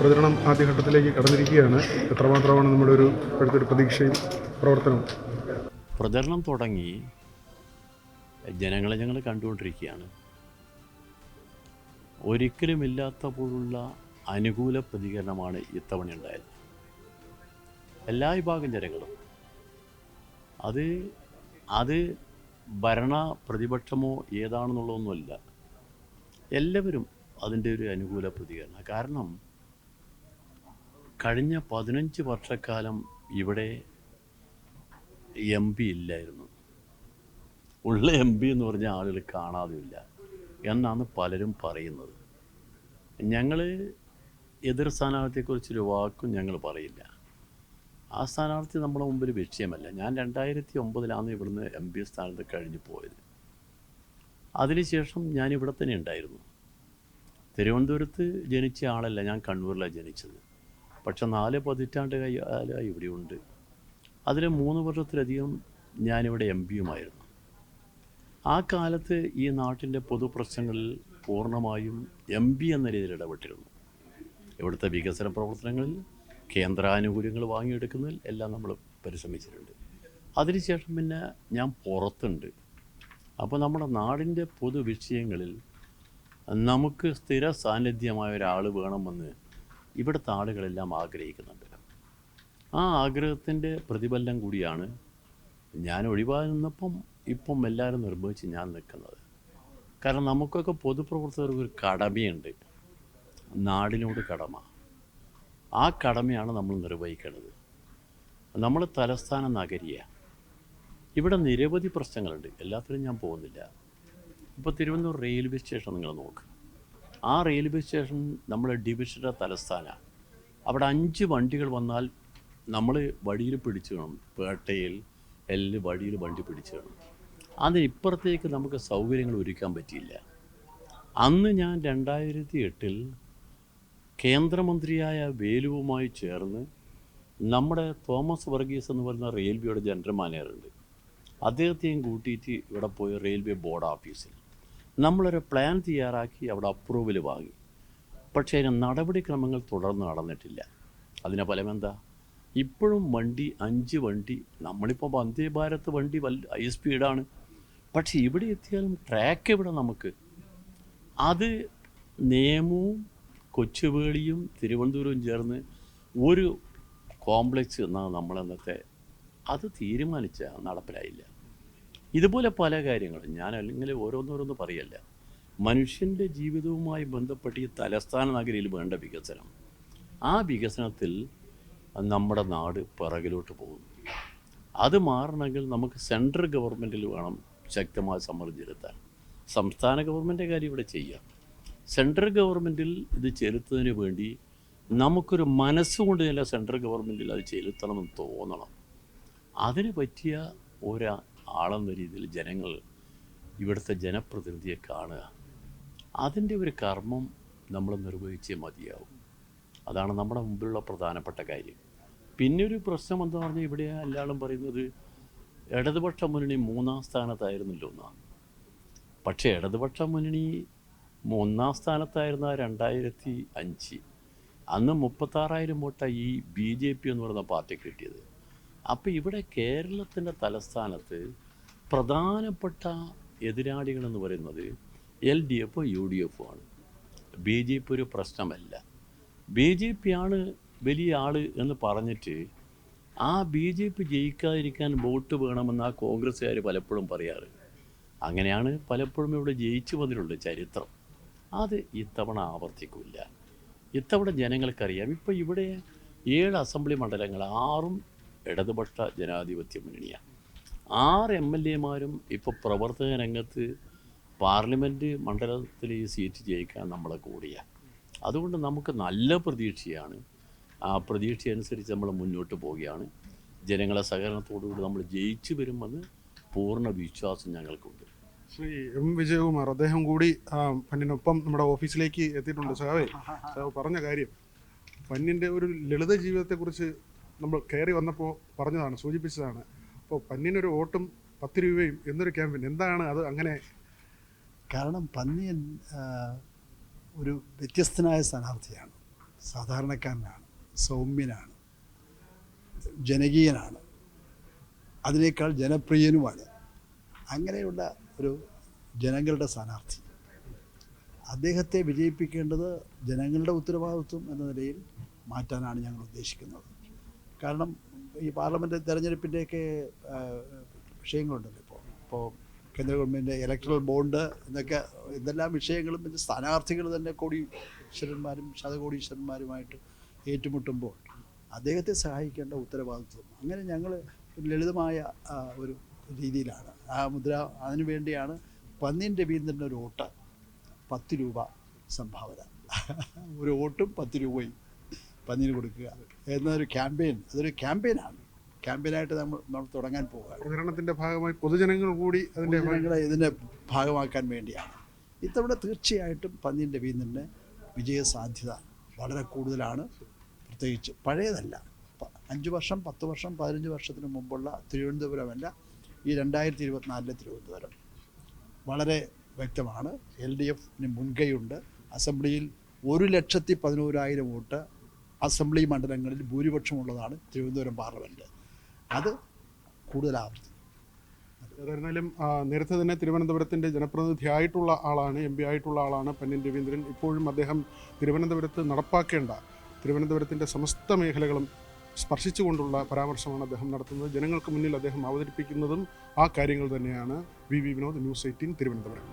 പ്രചരണം ആദ്യഘട്ടത്തിലേക്ക് കടന്നിരിക്കുകയാണ്. എത്രമാത്രമാണ് നമ്മുടെ ഇപ്പോഴത്തെ ഒരു പ്രതീക്ഷയും പ്രവർത്തനവും? പ്രചരണം തുടങ്ങി, ജനങ്ങളെ ഞങ്ങൾ കണ്ടുകൊണ്ടിരിക്കുകയാണ്. ഒരിക്കലുമില്ലാത്ത പോലുള്ള അനുകൂല പ്രതികരണമാണ് ഇത്തവണ ഉണ്ടായത്. എല്ലാ വിഭാഗം ജനങ്ങളും അത് ഭരണ പ്രതിപക്ഷമോ ഏതാണെന്നുള്ളതൊന്നുമല്ല, എല്ലാവരും അതിൻ്റെ ഒരു അനുകൂല പ്രതികരണം. കാരണം കഴിഞ്ഞ 15 വർഷക്കാലം ഇവിടെ MP ഇല്ലായിരുന്നു. ഉള്ള MP എന്ന് പറഞ്ഞ ആളുകൾ കാണാതുമില്ല എന്നാണ് പലരും പറയുന്നത്. ഞങ്ങൾ എതിർ സ്ഥാനാർത്ഥിയെക്കുറിച്ചൊരു വാക്കും ഞങ്ങൾ പറയില്ല. ആ സ്ഥാനാർത്ഥി നമ്മുടെ മുമ്പിൽ വിഷയമല്ല. ഞാൻ 2009 ഇവിടുന്ന് MP സ്ഥാനത്ത് കഴിഞ്ഞു പോയത്. അതിനുശേഷം ഞാനിവിടെ തന്നെ ഉണ്ടായിരുന്നു. തിരുവനന്തപുരത്ത് ജനിച്ച ആളല്ല, ഞാൻ കണ്ണൂരിലാണ് ജനിച്ചത്. പക്ഷെ 4 പതിറ്റാണ്ട് കാലമായി ഇവിടെയുണ്ട്. അതിൽ 3 വർഷത്തിലധികം ഞാനിവിടെ MP-യുമായിരുന്നു. ആ കാലത്ത് ഈ നാട്ടിൻ്റെ പൊതുപ്രശ്നങ്ങളിൽ പൂർണ്ണമായും MP എന്ന രീതിയിൽ ഇടപെട്ടിരുന്നു. ഇവിടുത്തെ വികസന പ്രവർത്തനങ്ങളിൽ കേന്ദ്രാനുകൂല്യങ്ങൾ വാങ്ങിയെടുക്കുന്നതിൽ എല്ലാം നമ്മൾ പരിശ്രമിച്ചിട്ടുണ്ട്. അതിനുശേഷം പിന്നെ ഞാൻ പുറത്തുണ്ട്. അപ്പോൾ നമ്മുടെ നാടിൻ്റെ പൊതുവിഷയങ്ങളിൽ നമുക്ക് സ്ഥിര സാന്നിധ്യമായ ഒരാൾ വേണമെന്ന് ഇവിടുത്തെ ആളുകളെല്ലാം ആഗ്രഹിക്കുന്നുണ്ട്. ആ ആഗ്രഹത്തിൻ്റെ പ്രതിഫലനം കൂടിയാണ് ഞാൻ ഒഴിവായി നിന്നപ്പം ഇപ്പം എല്ലാവരും നിർബന്ധിച്ച് ഞാൻ നിൽക്കുന്നത്. കാരണം നമുക്കൊക്കെ പൊതുപ്രവർത്തകർക്ക് ഒരു കടമയുണ്ട്, നാടിനോട് കടമ. ആ കടമയാണ് നമ്മൾ നിർവഹിക്കുന്നത്. നമ്മൾ തലസ്ഥാന നഗരിയാണ്. ഇവിടെ നിരവധി പ്രശ്നങ്ങളുണ്ട്, എല്ലാത്തിനും ഞാൻ പോകുന്നില്ല. ഇപ്പോൾ തിരുവനന്തപുരം റെയിൽവേ സ്റ്റേഷൻ നിങ്ങൾ നോക്ക്. ആ റെയിൽവേ സ്റ്റേഷൻ നമ്മുടെ ഡിവിഷൻ്റെ തലസ്ഥാനമാണ്. അവിടെ 5 വണ്ടികൾ വന്നാൽ നമ്മൾ വഴിയിൽ പിടിച്ചു വേണം, പേട്ടയിൽ വഴിയിൽ വണ്ടി പിടിച്ചു വേണം. അതിനിപ്പുറത്തേക്ക് നമുക്ക് സൗകര്യങ്ങൾ ഒരുക്കാൻ പറ്റിയില്ല. അന്ന് ഞാൻ 2008 കേന്ദ്രമന്ത്രിയായ വേലുവുമായി ചേർന്ന് നമ്മുടെ തോമസ് വർഗീസ് എന്ന് പറയുന്ന റെയിൽവേയുടെ ജനറൽ മാനേജറുണ്ട്, അദ്ദേഹത്തെയും കൂട്ടിയിട്ട് ഇവിടെ പോയി റെയിൽവേ ബോർഡ് ഓഫീസിൽ നമ്മളൊരു പ്ലാൻ തയ്യാറാക്കി അവിടെ അപ്രൂവൽ വാങ്ങി. പക്ഷേ അതിന് നടപടിക്രമങ്ങൾ തുടർന്ന് നടന്നിട്ടില്ല. അതിന് ഫലമെന്താ? ഇപ്പോഴും വണ്ടി 5 വണ്ടി, നമ്മളിപ്പോൾ വന്ദേ ഭാരത് വണ്ടി ഹൈ സ്പീഡാണ്, പക്ഷേ ഇവിടെ എത്തിയാലും ട്രാക്ക് ഇവിടെ നമുക്ക്. അത് നേമവും കൊച്ചുവേളിയും തിരുവനന്തപുരവും ചേർന്ന് ഒരു കോംപ്ലക്സ് എന്നാണ് നമ്മളെന്നത്തെ അത് തീരുമാനിച്ച നടപ്പിലായില്ല. ഇതുപോലെ പല കാര്യങ്ങളും ഞാൻ അല്ലെങ്കിൽ ഓരോന്നോരോന്ന് പറയല്ല. മനുഷ്യൻ്റെ ജീവിതവുമായി ബന്ധപ്പെട്ട് ഈ തലസ്ഥാന നഗരിയിൽ വേണ്ട വികസനം, ആ വികസനത്തിൽ നമ്മുടെ നാട് പിറകിലോട്ട് പോകുന്നു. അത് മാറണമെങ്കിൽ നമുക്ക് സെൻട്രൽ ഗവൺമെൻറ്റിൽ വേണം ശക്തമായ സമ്മർദ്ദം ചെലുത്താൻ. സംസ്ഥാന ഗവൺമെൻറ് കാര്യം ഇവിടെ ചെയ്യാം. സെൻട്രൽ ഗവൺമെൻറ്റിൽ ഇത് ചെലുത്തുന്നതിന് വേണ്ടി നമുക്കൊരു മനസ്സുകൊണ്ട് തന്നെ സെൻട്രൽ ഗവൺമെൻറ്റിൽ അത് ചെലുത്തണമെന്ന് തോന്നണം. അതിന് പറ്റിയ ഒരാളെന്ന രീതിയിൽ ജനങ്ങൾ ഇവിടുത്തെ ജനപ്രതിനിധിയെ കാണുക, അതിൻ്റെ ഒരു കർമ്മം നമ്മൾ നിർവഹിച്ചേ മതിയാവും. അതാണ് നമ്മുടെ മുമ്പിലുള്ള പ്രധാനപ്പെട്ട കാര്യം. പിന്നെ ഒരു പ്രശ്നം എന്താ പറഞ്ഞാൽ, ഇവിടെ എല്ലാവരും പറയുന്നത് ഇടതുപക്ഷ മുന്നണി 3-ാം സ്ഥാനത്തായിരുന്നല്ലോ എന്നാണ്. പക്ഷേ ഇടതുപക്ഷ മുന്നണി 1-ാം സ്ഥാനത്തായിരുന്ന 2005 അന്ന് 36,000 വോട്ടാണ് ഈ BJP എന്ന് പറയുന്ന പാർട്ടി കിട്ടിയത്. അപ്പോൾ ഇവിടെ കേരളത്തിൻ്റെ തലസ്ഥാനത്ത് പ്രധാനപ്പെട്ട എതിരാളികളെന്ന് പറയുന്നത് LDF UDF ആണ്. BJP ഒരു പ്രശ്നമല്ല. BJP ആണ് വലിയ ആൾ എന്ന് പറഞ്ഞിട്ട് ആ BJP ജയിക്കാതിരിക്കാൻ വോട്ട് വേണമെന്ന് ആ കോൺഗ്രസ്സുകാർ പലപ്പോഴും പറയാറ്. അങ്ങനെയാണ് പലപ്പോഴും ഇവിടെ ജയിച്ചു വന്നിട്ടുള്ള ചരിത്രം. അത് ഇത്തവണ ആവർത്തിക്കില്ല. ഇത്തവണ ജനങ്ങൾക്കറിയാം. ഇപ്പോൾ ഇവിടെ 7 അസംബ്ലി മണ്ഡലങ്ങൾ 6ഉം ഇടതുപക്ഷ ജനാധിപത്യ മുന്നണിയാണ്. 6 MLA-മാരും ഇപ്പോൾ പ്രവർത്തക രംഗത്ത് പാർലമെൻറ്റ് മണ്ഡലത്തിൽ ഈ സീറ്റ് ജയിക്കാൻ നമ്മളെ കൂടിയാണ്. അതുകൊണ്ട് നമുക്ക് നല്ല പ്രതീക്ഷയാണ്. ആ പ്രതീക്ഷ അനുസരിച്ച് നമ്മൾ മുന്നോട്ട് പോവുകയാണ്. ജനങ്ങളെ സഹകരണത്തോടുകൂടി നമ്മൾ ജയിച്ചു വരുമെന്ന് പൂർണ്ണ വിശ്വാസം ഞങ്ങൾക്കുണ്ട്. ശ്രീ M. വിജയകുമാർ, അദ്ദേഹം കൂടി പന്നിനൊപ്പം നമ്മുടെ ഓഫീസിലേക്ക് എത്തിയിട്ടുണ്ട്. സാവേ പറഞ്ഞ കാര്യം, പന്നിൻ്റെ ഒരു ലളിത ജീവിതത്തെക്കുറിച്ച് നമ്മൾ കയറി വന്നപ്പോൾ പറഞ്ഞതാണ്, സൂചിപ്പിച്ചതാണ്. അപ്പോൾ പന്നിനൊരു വോട്ടും 10 രൂപയും എന്നൊരു ക്യാമ്പയിൻ, എന്താണ് അത് അങ്ങനെ? കാരണം പന്നി ഒരു വ്യത്യസ്തനായ സ്ഥാനാർത്ഥിയാണ്. സാധാരണക്കാരനാണ്, സൗമ്യനാണ്, ജനകീയനാണ്, അതിനേക്കാൾ ജനപ്രിയനുമാണ്. അങ്ങനെയുള്ള ഒരു ജനങ്ങളുടെ സ്ഥാനാർത്ഥി, അദ്ദേഹത്തെ വിജയിപ്പിക്കേണ്ടത് ജനങ്ങളുടെ ഉത്തരവാദിത്വം എന്ന നിലയിൽ മാറ്റാനാണ് ഞങ്ങൾ ഉദ്ദേശിക്കുന്നത്. കാരണം ഈ പാർലമെൻറ്റ് തെരഞ്ഞെടുപ്പിൻ്റെയൊക്കെ വിഷയങ്ങളുണ്ടല്ലോ ഇപ്പോൾ കേന്ദ്ര ഗവൺമെൻറ് ഇലക്ട്രൽ ബോണ്ട് എന്നൊക്കെ എന്തെല്ലാം വിഷയങ്ങളും ഇത് സ്ഥാനാർത്ഥികൾ തന്നെ കോടീശ്വരന്മാരും ശതകോടീശ്വരന്മാരുമായിട്ട് ഏറ്റുമുട്ടുമ്പോൾ അദ്ദേഹത്തെ സഹായിക്കേണ്ട ഉത്തരവാദിത്വം, അങ്ങനെ ഞങ്ങൾ ലളിതമായ ഒരു രീതിയിലാണ് അതിനു വേണ്ടിയാണ് പന്നിൻ രവീന്ദ്രൻ്റെ ഒരു വോട്ട് 10 രൂപ സംഭാവന, ഒരു വോട്ടും 10 രൂപയും പന്നിന് കൊടുക്കുക എന്നൊരു ക്യാമ്പയിൻ. അതൊരു ക്യാമ്പയിനായിട്ട് നമ്മൾ തുടങ്ങാൻ പോവുകയാണ്. പ്രചരണത്തിൻ്റെ ഭാഗമായി പൊതുജനങ്ങൾ കൂടി ഇതിൻ്റെ ഭാഗമാക്കാൻ വേണ്ടിയാണ്. ഇത്തവണ തീർച്ചയായിട്ടും പന്നിൻ രവീന്ദ്രൻ്റെ വിജയസാധ്യത വളരെ കൂടുതലാണ്. പ്രത്യേകിച്ച് പഴയതല്ല, 5 വർഷം 10 വർഷം 15 വർഷത്തിന് മുമ്പുള്ള തിരുവനന്തപുരമല്ല, ഈ 2024 തിരുവനന്തപുരം വളരെ വ്യക്തമാണ്. LDFന് മുൻകൈയുണ്ട്. അസംബ്ലിയിൽ 1,11,000 വോട്ട് അസംബ്ലി മണ്ഡലങ്ങളിൽ ഭൂരിപക്ഷമുള്ളതാണ് തിരുവനന്തപുരം പാർലമെൻറ്റ്. അത് കൂടുതൽ ആവർത്തി. ഏതായിരുന്നാലും നേരത്തെ തന്നെ തിരുവനന്തപുരത്തിൻ്റെ ജനപ്രതിനിധിയായിട്ടുള്ള ആളാണ്, MP ആയിട്ടുള്ള ആളാണ് പന്നിൻ രവീന്ദ്രൻ. ഇപ്പോഴും അദ്ദേഹം തിരുവനന്തപുരത്ത് നടപ്പാക്കേണ്ട തിരുവനന്തപുരത്തിൻ്റെ സമസ്ത മേഖലകളും സ്പർശിച്ചുകൊണ്ടുള്ള പരാമർശമാണ് അദ്ദേഹം നടത്തുന്നത്. ജനങ്ങൾക്ക് മുന്നിൽ അദ്ദേഹം അവതരിപ്പിക്കുന്നതും ആ കാര്യങ്ങൾ തന്നെയാണ്. VV Vinod, News 18 Thiruvananthapuram.